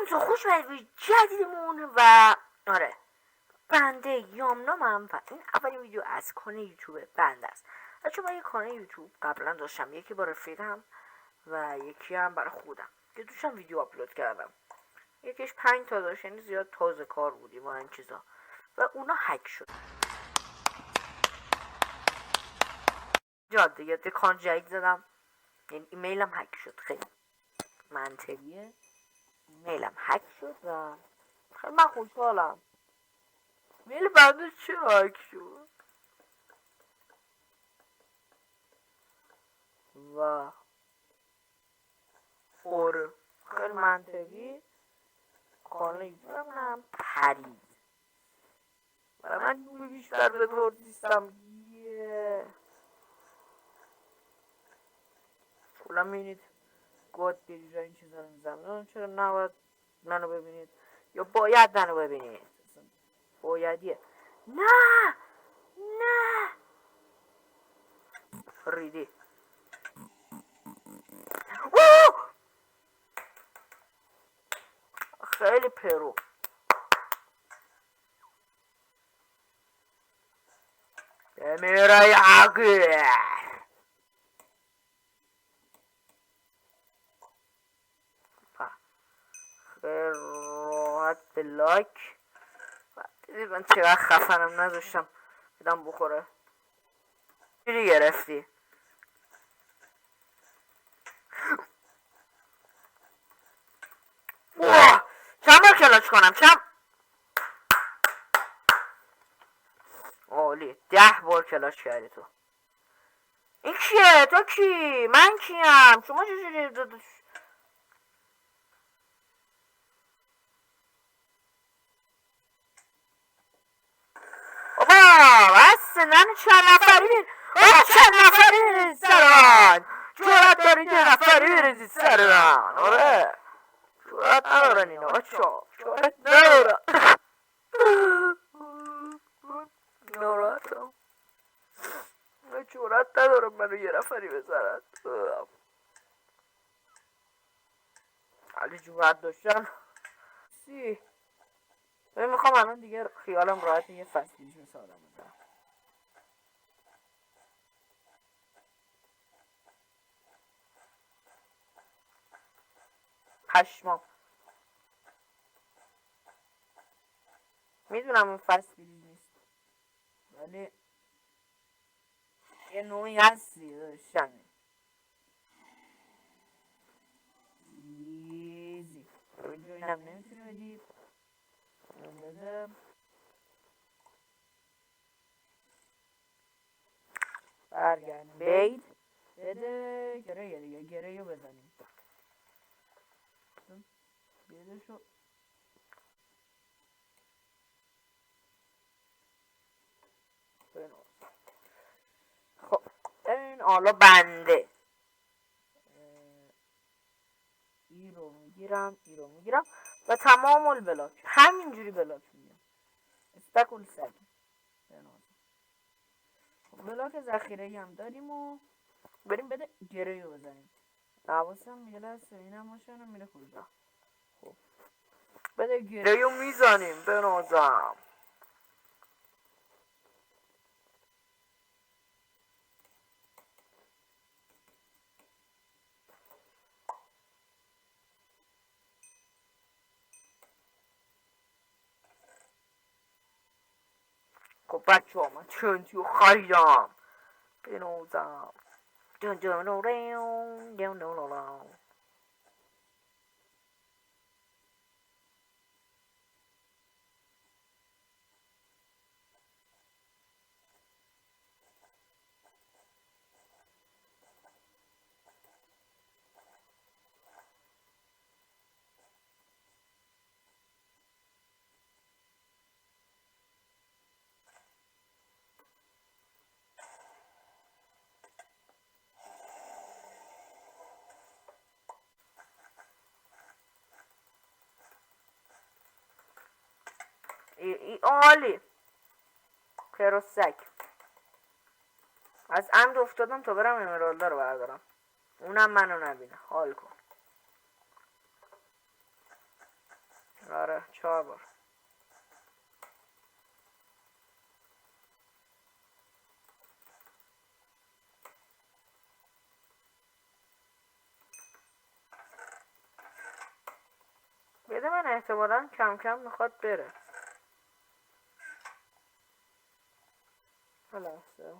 تو خوش به جدیدمون و آره بنده یامنامم و این اولین ویدیو از کانال یوتیوب بنده است. چون من یه کانال یوتیوب قبلا داشتم، یکی با رفیقم و یکی هم برای خودم که دوشم ویدیو آپلود کردم. یکیش 5 تا داشت، یعنی زیاد تازه کار بودیم و این چیزا و اونا هک شد. جاده یه کان جدید زدم، یعنی ایمیلم هک شد. خیلی منطقیه، ایمیلم هک شد و خیلی من خوشحالم. میل بنده چرا هک شد و آره خیلی منطقی کانال یوتیوبم هم پرید. برای من بیشتر به دور دیستم کلا میبینید گاد بیرید این چیزا رو میزنم. چرا نباید منو ببینید یا باید منو ببینید؟ بایدیه. نه نه ریدی. خیلی پرو. میره یاقی خیلی راحت بلاک. دیدید من چقدر خفنم، نذاشتم بدم بخوره. چیزی گرفتی؟ چند بار کلاش کنم؟ عالی، 10 بار کلاش کردی تو. این کیه؟ تو کی؟ من کیم؟ شما چجوری بابا بس ننه چند نفری چند نفری بریزید سران. جورت دارید یه نفری بریزید سران. آره جورت ندارن اینا بچه، جورت ندارن. ناراحتم، جورت ندارم منو یه نفری بزنن. علی جورت داشتن سی. ببین میخوام الان دیگه خیالم راحت یه فصلیش مثل آدم بزنم. پشمام میدونم این فصل بیلیز نیست ولی یه نوعی هستی داشتن ایزی. ببینم نمیتونی بدی بده برگرد بید بده گره دیگه، گره رو بزنیم بیده شو. خب این حالا بنده ای رو میگیرم و تمام البلاک همینجوری بلاک میگم استکل سگ. بلاک ذخیره‌ای هم داریم و بریم بده گره رو بزنیم. حواسم یه لحظه اینم ماشینم میره کجا. خب بده گره رو میزنیم بنازم. خب بچه ها من چنجی خریدم بنازم. دون دون دون دون دون دون. ای عالی پروسک. از عمد افتادم تا برم امرالده رو بردارم، اونم منو نبینه. حال کن 4 بار. بده من احتمالا کم کم میخواد بره. لحظه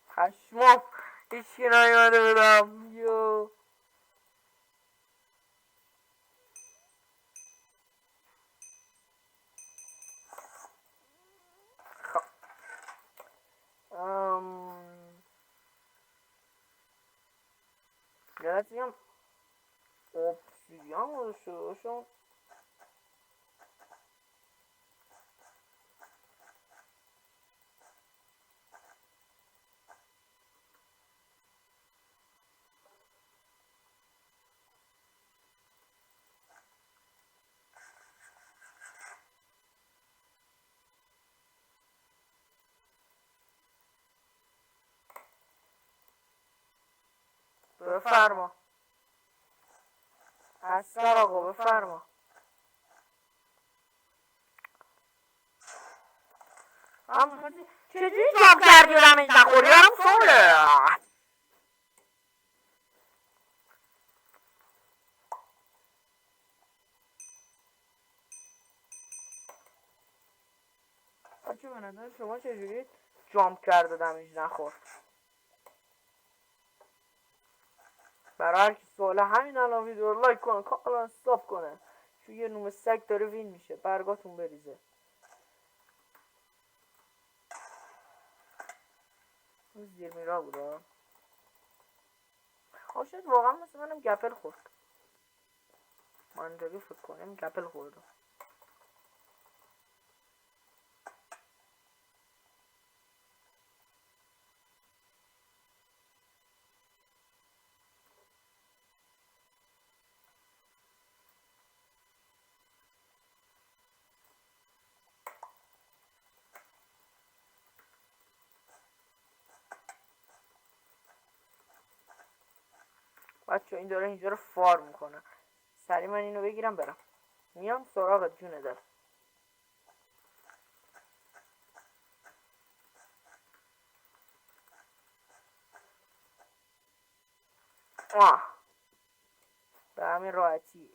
پشمام هیچی نیومده بدم. یو خب یادت میگم obsidian گذاشته باشم. بفرما اصلا آقا بفرما. چجوری جاب کردی و دمیج نخوری؟ برام سوله. بچه به نظر شما چجوری جامپ کرد و دمیج نخورد؟ برای هر کی سواله همین الان ویدیو رو لایک کنه، کانال استاپ کنه، چون یه نوم سگ داره وین میشه. برگاتون بریزه. اون زیر میرا بودا. شاید واقعا مثل منم گپل خورد. منطقی فکر کنم گپل خوردم. بچه این داره اینجا رو فار میکنه. سری من اینو بگیرم برم. میام سراغ جونه دل. به همین راحتی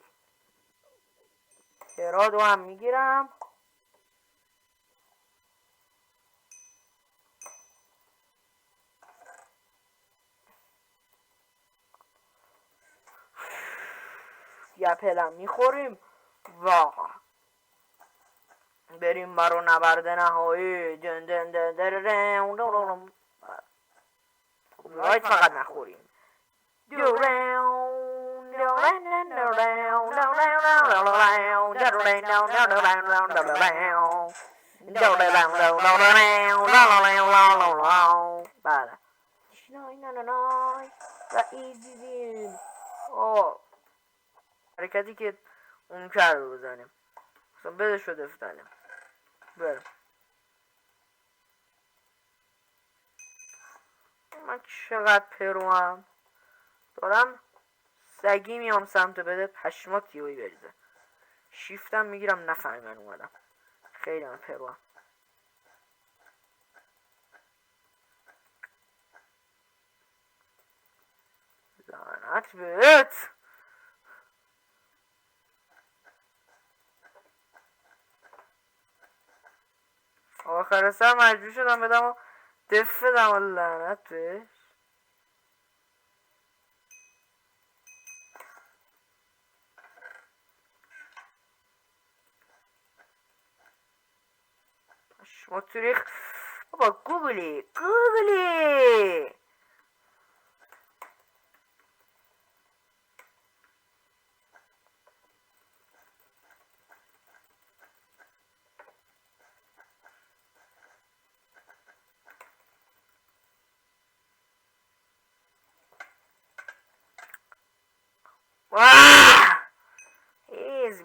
ترادو هم میگیرم. گپلم میخوریم واقعا. بریم برو نبرد نهایی. دن دن دن دن دن. رایت فقط نخوریم. بله و ایزی حرکتی که اون کرد بزنیم اصلا بده شده فتنیم. برم من چقدر پروام دارم. سگی میام سمت بده پشمات یوی بریزه. شیفتم میگیرم نفهمی من اومدم. خیلی من پروام. لعنت بهت. آخر سر مجبور شدم بدم و دف بدم و لعنت بهش. شماتوریخ بابا گوگلی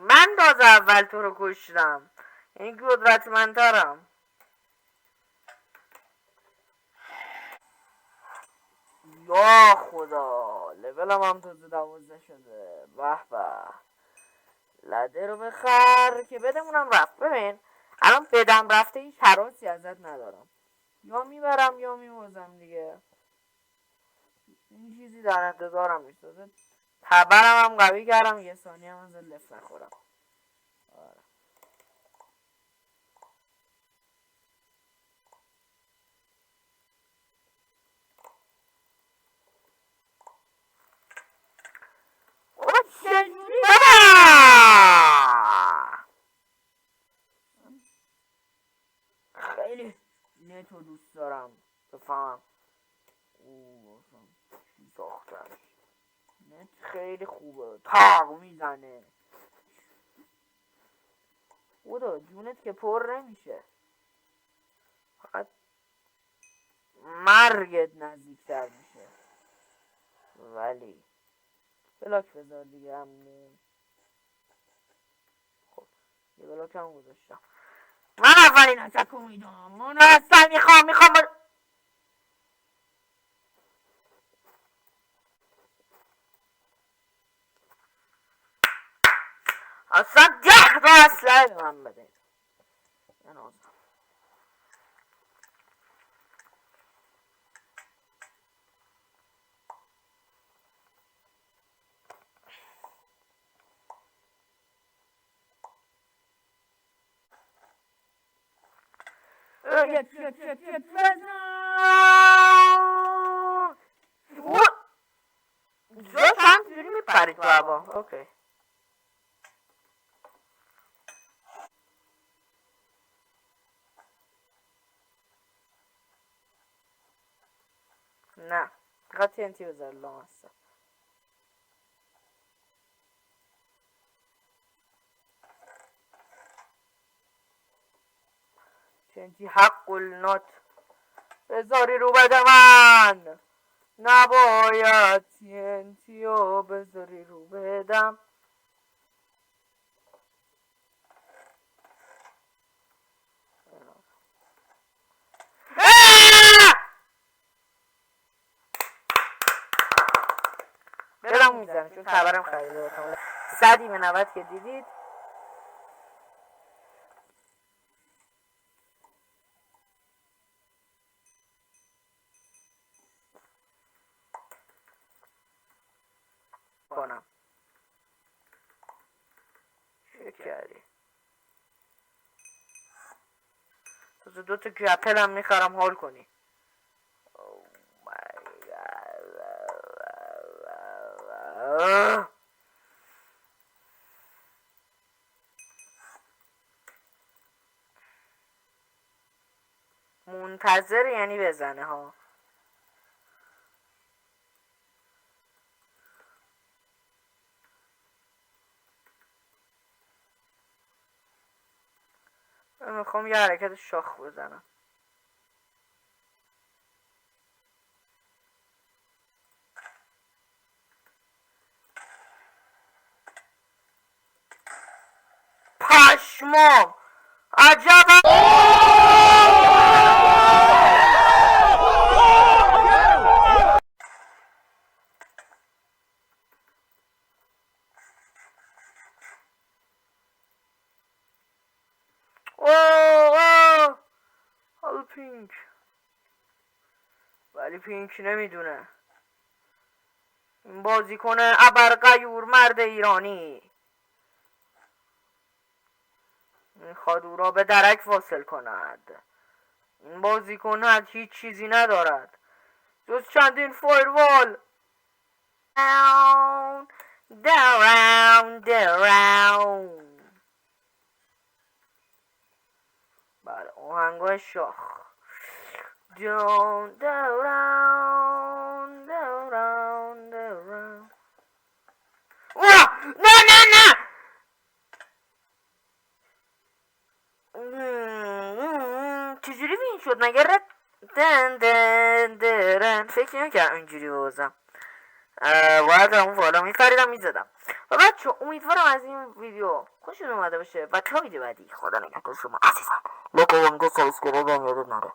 من تازه اول تو رو کشتم. یعنی قدرتمندترم. یا خدا، لولم هم تازه 12 شده. به به. لده رو بخر که بدمونم رفت. ببین الان بدم رفته هیچ حراسی ازت ندارم، یا میبرم یا میوزم دیگه. این چیزی در انتظارم میستازه. تبرم هم قوی کردم، یه ثانیه هم از لف نخورم. آره. چجوری خیلی نتو دوست دارم بفهم. ساختم نت خیلی خوبه، تاق میزنه. خدا جونت که پر نمیشه، فقط مرگت نزدیکتر میشه. ولی بلاک بذار دیگه همونه. خب یه بلاک هم گذاشتم. من اولین اتکو میدم، من اصلا میخوام اصلا 10 تا اسلحه به من بده. من آزم جاش همجوری میپرید تو هوا. اوکی نه فقط TNT بذار لامصب. TNT حق النات بذاری رو بده من، نباید TNT رو بذاری رو بدم. دلم میزنه چون خبرم خریده باشم. 190 که دیدید کنم. چه کردی؟ تازه 2 تا گپل هم میخرم حال کنی. منتظر یعنی بزنه ها. من میخوام یه حرکت شاخ بزنم. پشمام عجبا. حالا پینک، ولی پینک نمیدونه این بازیکن ابرقیور مرد ایرانی میخواد او را به درک واصل کند. این بازیکن هیچ چیزی ندارد جز چندین فایروال. بله آهنگای شاخ. نه نه نه چجوری این شد مگه دن دن درن. فکر نمی‌کردم اینجوری بازم. باید اون فالا میپریدم میزدم. و بچه امیدوارم از این ویدیو خوشتون اومده باشه و تا ویدیو بعدی خدا نگهدار شما عزیزان. لکه و سابسکرایب هم یادت نره.